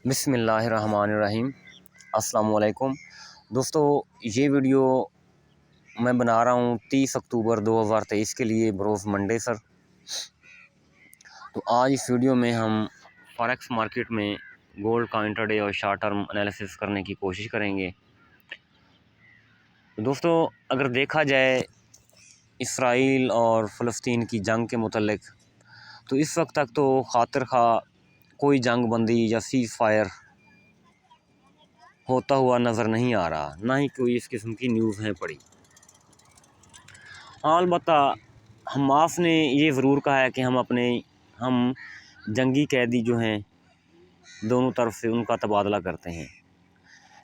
बिस्मिल्लाहिर्रहमानिर्रहीम। अस्सलाम वालेकुम दोस्तों, ये वीडियो मैं बना रहा हूँ 30 अक्टूबर 2023 के लिए, बरोज़ मंडे सर। तो आज इस वीडियो में हम फॉरेक्स मार्केट में गोल्ड का इंट्राडे और शॉर्ट टर्म एनालिसिस करने की कोशिश करेंगे। तो दोस्तों, अगर देखा जाए इसराइल और फ़लस्तीन की जंग के मुतल्लिक, तो इस वक्त तक तो खातिर खा कोई जंग बंदी या सीज़ फायर होता हुआ नज़र नहीं आ रहा, ना ही कोई इस किस्म की न्यूज़ हैं पड़ी। हाँ, अलबत्ता हमास ने ये ज़रूर कहा है कि हम जंगी कैदी जो हैं दोनों तरफ से उनका तबादला करते हैं,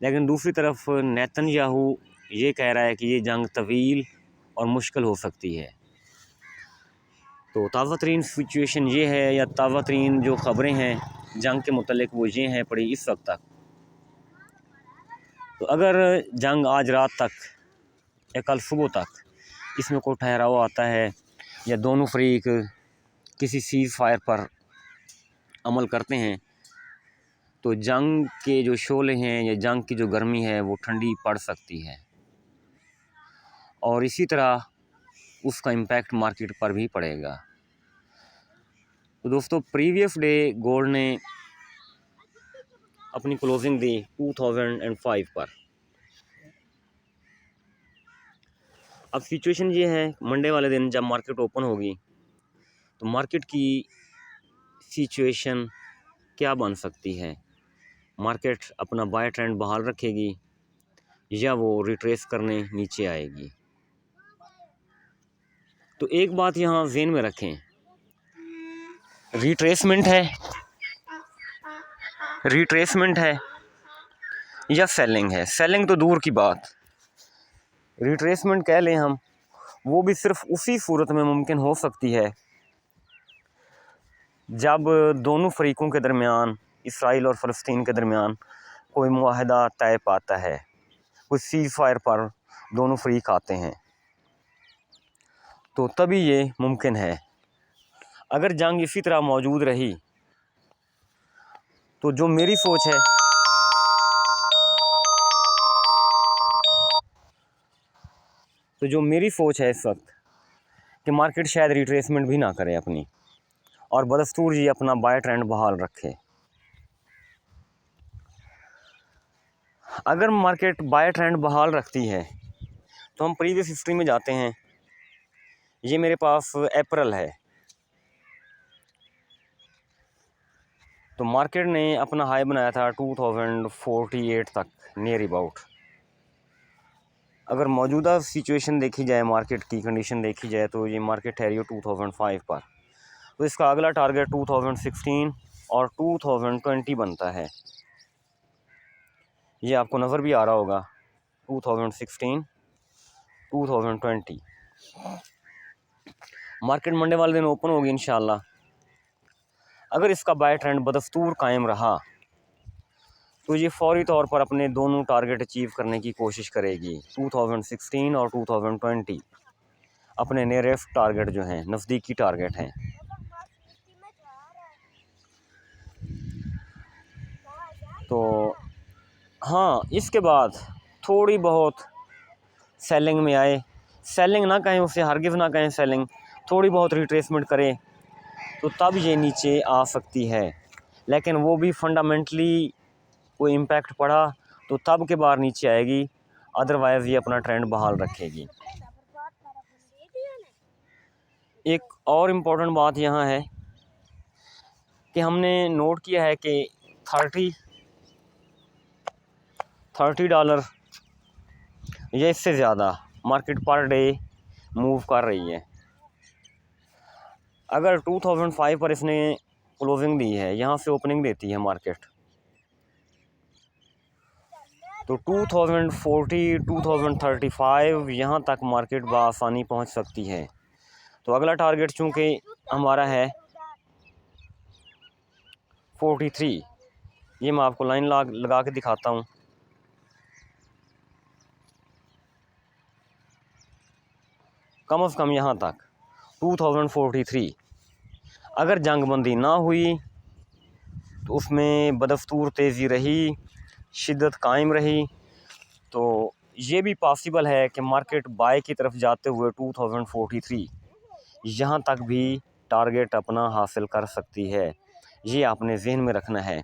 लेकिन दूसरी तरफ नेतन्याहू ये कह रहा है कि ये जंग तवील और मुश्किल हो सकती है। तो ताज़ा तरीन सिचुएशन ये है, या ताज़ा तरीन जो ख़बरें हैं जंग के मुतल्लिक वो ये हैं पड़ी इस वक्त तक। तो अगर जंग आज रात तक या कल सुबह तक इसमें कोई ठहराव आता है या दोनों फरीक किसी सीज़ फायर पर अमल करते हैं, तो जंग के जो शोले हैं या जंग की जो गर्मी है वो ठंडी पड़ सकती है, और इसी तरह उसका इम्पैक्ट मार्केट पर भी पड़ेगा। तो दोस्तों, प्रीवियस डे गोल्ड ने अपनी क्लोजिंग दी 2005 पर। अब सिचुएशन ये है, मंडे वाले दिन जब मार्केट ओपन होगी तो मार्केट की सिचुएशन क्या बन सकती है। मार्केट अपना बाय ट्रेंड बहाल रखेगी या वो रिट्रेस करने नीचे आएगी। तो एक बात यहाँ ज़हन में रखें, रिट्रेसमेंट है या सेलिंग है। सेलिंग तो दूर की बात, रिट्रेसमेंट कह लें हम, वो भी सिर्फ उसी सूरत में मुमकिन हो सकती है जब दोनों फरीकों के दरमियान, इसराइल और फ़लस्तीन के दरमियान कोई मुआहदा तय पाता है, कोई सीज़ फायर पर दोनों फरीक आते हैं, तो तभी ये मुमकिन है। अगर जंग इसी तरह मौजूद रही तो जो मेरी सोच है इस वक्त, कि मार्केट शायद रिट्रेसमेंट भी ना करे अपनी, और बदस्तूर ये अपना बाय ट्रेंड बहाल रखे। अगर मार्केट बाय ट्रेंड बहाल रखती है तो हम प्रीवियस हिस्ट्री में जाते हैं। ये मेरे पास अप्रैल है, तो मार्केट ने अपना हाई बनाया था 2048 तक नियर अबाउट। अगर मौजूदा सिचुएशन देखी जाए, मार्केट की कंडीशन देखी जाए, तो ये मार्केट ठहरी हो 2005 पर। तो इसका अगला टारगेट 2016 और 2020 बनता है। ये आपको नज़र भी आ रहा होगा, 2016 2020। मार्केट मंडे वाले दिन ओपन होगी इंशाल्लाह। अगर इसका बाय ट्रेंड बदस्तूर कायम रहा तो ये फौरी तौर पर अपने दोनों टारगेट अचीव करने की कोशिश करेगी। 2016 और 2020 अपने नियरेस्ट टारगेट जो हैं, नज़दीकी टारगेट हैं। तो हाँ, इसके बाद थोड़ी बहुत सेलिंग में आए, सेलिंग ना कहें उसे, हरगिज़ ना कहें सेलिंग, थोड़ी बहुत रिट्रेसमेंट करे तो तब ये नीचे आ सकती है। लेकिन वो भी फंडामेंटली कोई इम्पैक्ट पड़ा तो तब के बाहर नीचे आएगी, अदरवाइज़ ये अपना ट्रेंड बहाल रखेगी। एक और इम्पोर्टेंट बात यहाँ है कि हमने नोट किया है कि $30 या इससे ज़्यादा मार्केट पर डे मूव कर रही है। अगर 2005 पर इसने क्लोजिंग दी है, यहाँ से ओपनिंग देती है मार्केट, तो 2040 2035 यहाँ तक मार्केट बआसानी पहुँच सकती है। तो अगला टारगेट चूँकि हमारा है 43, ये मैं आपको लाइन लगा के दिखाता हूँ। कम से कम यहाँ तक 2043 अगर जंग बंदी ना हुई तो उसमें बदस्तूर तेज़ी रही, शिद्दत कायम रही। तो ये भी पॉसिबल है कि मार्केट बाय की तरफ जाते हुए 2043 यहाँ तक भी टारगेट अपना हासिल कर सकती है। ये आपने जहन में रखना है।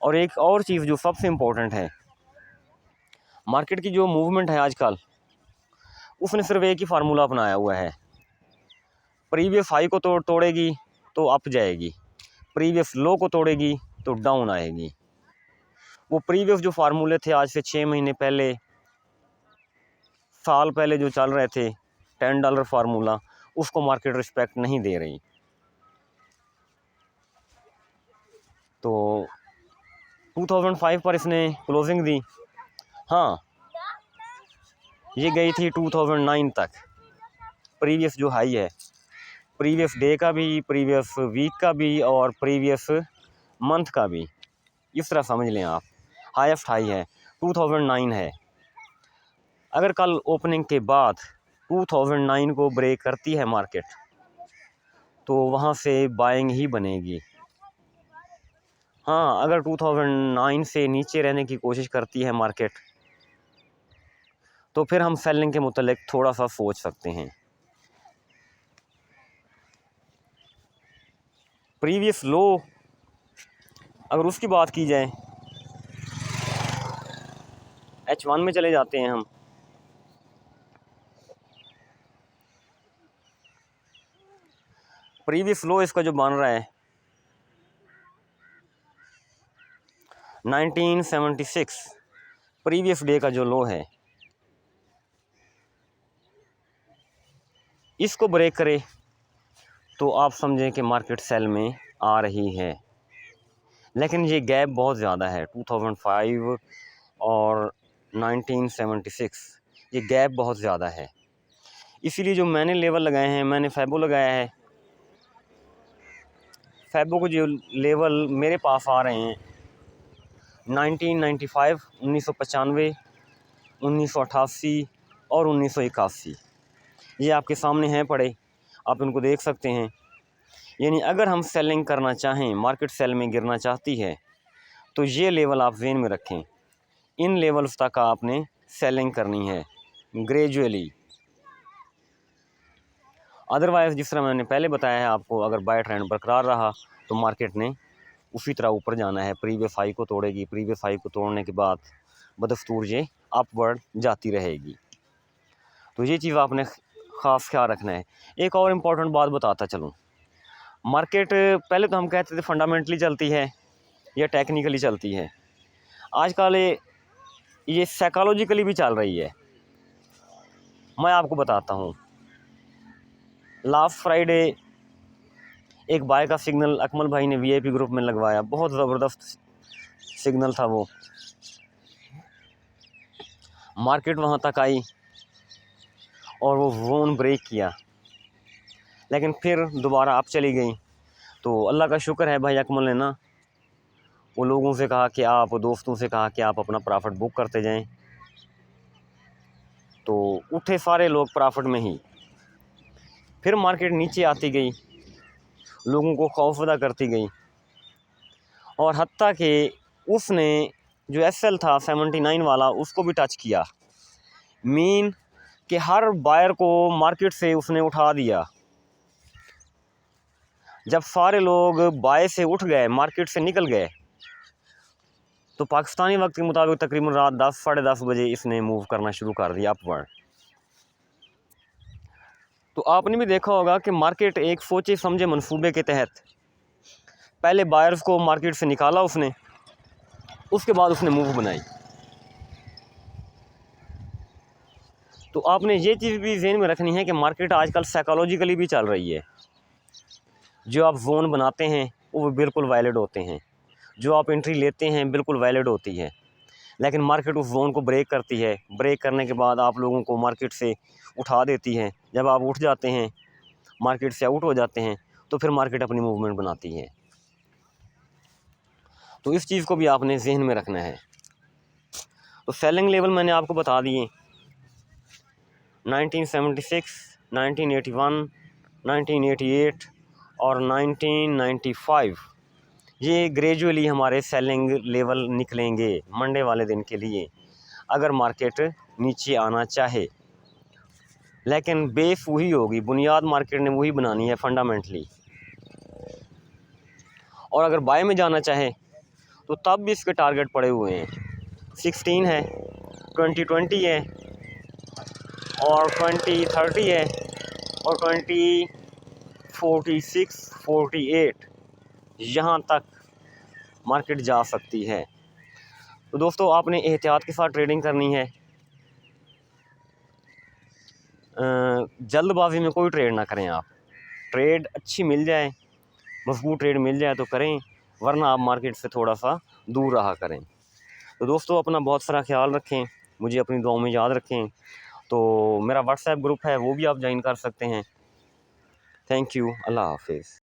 और एक और चीज़ जो सबसे इम्पोर्टेंट है, मार्केट की जो मूवमेंट है आजकल, उसने सिर्फ एक ही फार्मूला अपनाया हुआ है, प्रीवियस हाई को तोड़ेगी तो अप जाएगी, प्रीवियस लो को तोड़ेगी तो डाउन आएगी। वो प्रीवियस जो फार्मूले थे आज से 6 महीने पहले, साल पहले जो चल रहे थे, $10 फार्मूला, उसको मार्केट रिस्पेक्ट नहीं दे रही। तो 2005 पर इसने क्लोजिंग दी। हाँ, ये गई थी 2009 तक, प्रीवियस जो हाई है, प्रीवियस डे का भी, प्रीवियस वीक का भी और प्रीवियस मंथ का भी, इस तरह समझ लें आप। हाईएस्ट हाई है 2009 है। अगर कल ओपनिंग के बाद 2009 को ब्रेक करती है मार्केट, तो वहाँ से बाइंग ही बनेगी। हाँ, अगर 2009 से नीचे रहने की कोशिश करती है मार्केट, तो फिर हम सेलिंग के मुतालिक थोड़ा सा सोच सकते हैं। प्रीवियस लो अगर उसकी बात की जाए, H1 में चले जाते हैं हम। प्रीवियस लो इसका जो बन रहा है 1976, प्रीवियस डे का जो लो है, इसको ब्रेक करे तो आप समझें कि मार्केट सेल में आ रही है। लेकिन ये गैप बहुत ज़्यादा है, 2005 और 1976, ये गैप बहुत ज़्यादा है। इसीलिए जो मैंने लेवल लगाए हैं, मैंने फैबो लगाया है, फैबो को जो लेवल मेरे पास आ रहे हैं 1995, 1995, 1988 और 1981, ये आपके सामने हैं पड़े, आप इनको देख सकते हैं। यानी अगर हम सेलिंग करना चाहें, मार्केट सेल में गिरना चाहती है, तो ये लेवल आप ज़हन में रखें। इन लेवल्स तक आपने सेलिंग करनी है ग्रेजुअली। अदरवाइज़ जिस तरह मैंने पहले बताया है आपको, अगर बाय ट्रेंड बरकरार रहा तो मार्केट ने उसी तरह ऊपर जाना है, प्रीवियस हाई को तोड़ेगी, प्रीवियस हाई को तोड़ने के बाद बदस्तूर ये अपवर्ड जाती रहेगी। तो ये चीज़ आपने ख़ास ख्याल रखना है। एक और इम्पॉर्टेंट बात बताता चलूँ, मार्केट पहले तो हम कहते थे फंडामेंटली चलती है या टेक्निकली चलती है, आजकल ये साइकोलॉजिकली भी चल रही है। मैं आपको बताता हूँ, लास्ट फ्राइडे एक बाय का सिग्नल अकमल भाई ने वीआईपी ग्रुप में लगवाया, बहुत ज़बरदस्त सिग्नल था वो। मार्केट वहाँ तक आई और वो जोन ब्रेक किया, लेकिन फिर दोबारा आप चली गई। तो अल्लाह का शुक्र है भाई अकमल ने ना वो लोगों से कहा कि आप, दोस्तों से कहा कि आप अपना प्रॉफिट बुक करते जाएं। तो उठे सारे लोग प्रॉफिट में ही। फिर मार्केट नीचे आती गई, लोगों को खौफजदा करती गई, और हत्ता कि उसने जो एसएल था 79 वाला, उसको भी टच किया। मीन कि हर बायर को मार्केट से उसने उठा दिया। जब सारे लोग बाय से उठ गए, मार्केट से निकल गए, तो पाकिस्तानी वक्त के मुताबिक तकरीबन रात 10 साढ़े 10 बजे इसने मूव करना शुरू कर दिया अपवर्ड। तो आपने भी देखा होगा कि मार्केट एक सोचे समझे मंसूबे के तहत पहले बायर्स को मार्केट से निकाला उसने, उसके बाद उसने मूव बनाई। तो आपने ये चीज़ भी ज़हन में रखनी है कि मार्केट आजकल साइकोलॉजिकली भी चल रही है। जो आप जोन बनाते हैं वो बिल्कुल वैलिड होते हैं, जो आप एंट्री लेते हैं बिल्कुल वैलिड होती है, लेकिन मार्केट उस जोन को ब्रेक करती है। ब्रेक करने के बाद आप लोगों को मार्केट से उठा देती है। जब आप उठ जाते हैं, मार्केट से आउट हो जाते हैं, तो फिर मार्केट अपनी मूवमेंट बनाती है। तो इस चीज़ को भी आपने जहन में रखना है। तो सेलिंग लेवल मैंने आपको बता दिए, 1976, 1981, 1988 और 1995, ये ग्रेजुअली हमारे सेलिंग लेवल निकलेंगे मंडे वाले दिन के लिए, अगर मार्केट नीचे आना चाहे। लेकिन बेस वही होगी, बुनियाद मार्केट ने वही बनानी है फंडामेंटली। और अगर बाय में जाना चाहे तो तब भी इसके टारगेट पड़े हुए हैं, 16 है, 2020 है, और 2030 है, और 2046 48 यहाँ तक मार्केट जा सकती है। तो दोस्तों आपने एहतियात के साथ ट्रेडिंग करनी है। जल्दबाजी में कोई ट्रेड ना करें आप। ट्रेड अच्छी मिल जाए, मजबूत ट्रेड मिल जाए तो करें, वरना आप मार्केट से थोड़ा सा दूर रहा करें। तो दोस्तों अपना बहुत सारा ख्याल रखें, मुझे अपनी दुआओं में याद रखें। तो मेरा व्हाट्सएप ग्रुप है, वो भी आप ज्वाइन कर सकते हैं। थैंक यू, अल्लाह हाफिज़।